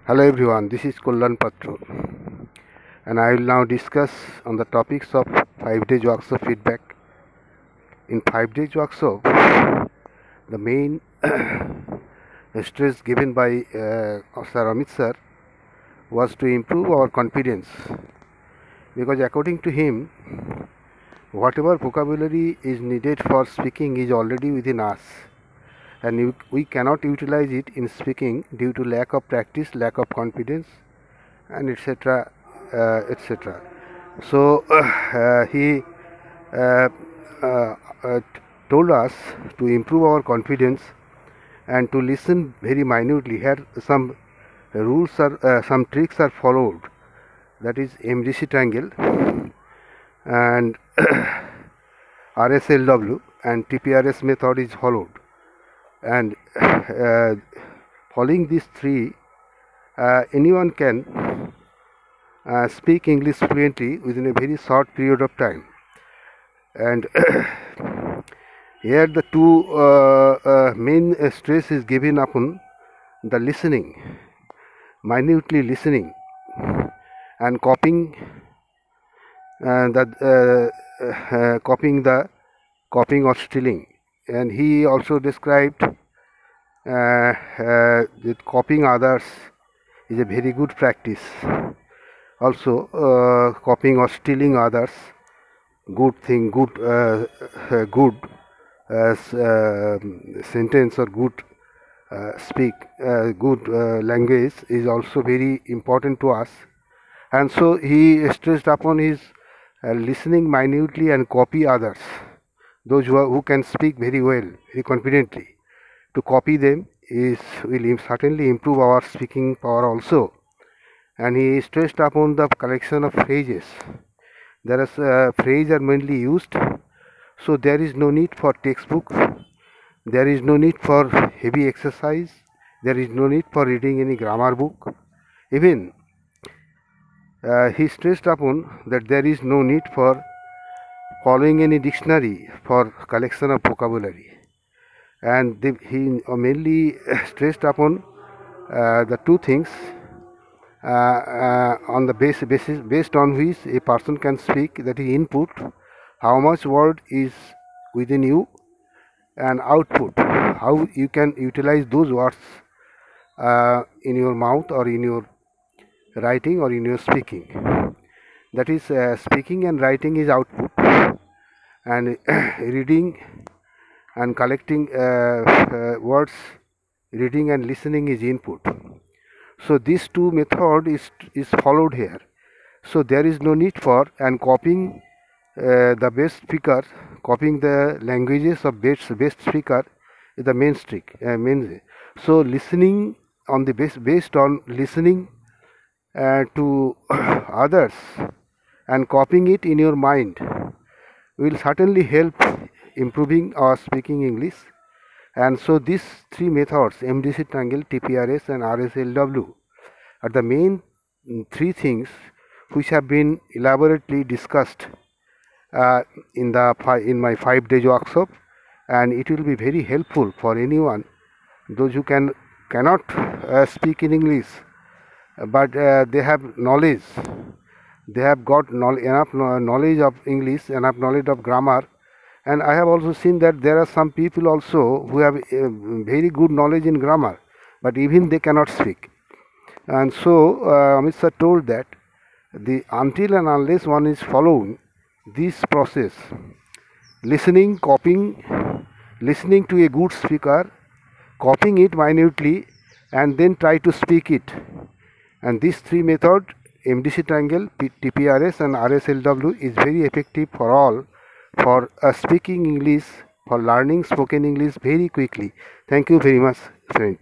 Hello everyone, this is Kullan Patro and I will now discuss on the topics of 5 days workshop feedback. In 5 days workshop, the main stress given by Sir Amit sir was to improve our confidence, because according to him, whatever vocabulary is needed for speaking is already within us, and we cannot utilize it in speaking due to lack of practice, lack of confidence, and etc. etc. So he uh, uh, uh, told us to improve our confidence and to listen very minutely. Here some rules are, some tricks are followed. That is MDC triangle and RSLW and TPRS method is followed. And following these three, anyone can speak English fluently within a very short period of time. And here the two main stress is given upon the listening, minutely listening and copying copying or stealing. And he also described that copying others is a very good practice. Also copying or stealing others, good thing, good sentence or good good language is also very important to us. And so he stressed upon his listening minutely and copy others, those who can speak very well, very confidently. To copy them will certainly improve our speaking power also. And he stressed upon the collection of phrases. There is phrases are mainly used, so there is no need for textbook, there is no need for heavy exercise, there is no need for reading any grammar book. Even he stressed upon that there is no need for following any dictionary for collection of vocabulary. And he mainly stressed upon the two things on the basis based on which a person can speak, that is input, how much word is within you, and output, how you can utilize those words in your mouth or in your writing or in your speaking. That is speaking and writing is output, and reading and collecting words, reading and listening is input. So these two method is followed here. So there is no need for and copying the best speaker, copying the languages of best speaker is the main trick. So listening on the based on listening to others and copying it in your mind will certainly help improving our speaking English. And so these three methods, MDC triangle, TPRS and RSLW, are the main three things which have been elaborately discussed in my 5 days workshop, and it will be very helpful for anyone, those who cannot speak in English, but they have knowledge, they have got enough knowledge of English, enough knowledge of grammar. And I have also seen that there are some people also who have very good knowledge in grammar, but even they cannot speak. And so Amit sir told that until and unless one is following this process, listening, copying, listening to a good speaker, copying it minutely, and then try to speak it. And these three methods, MDC triangle, TPRS and RSLW, is very effective for all, for speaking English, for learning spoken English very quickly. Thank you very much, friend.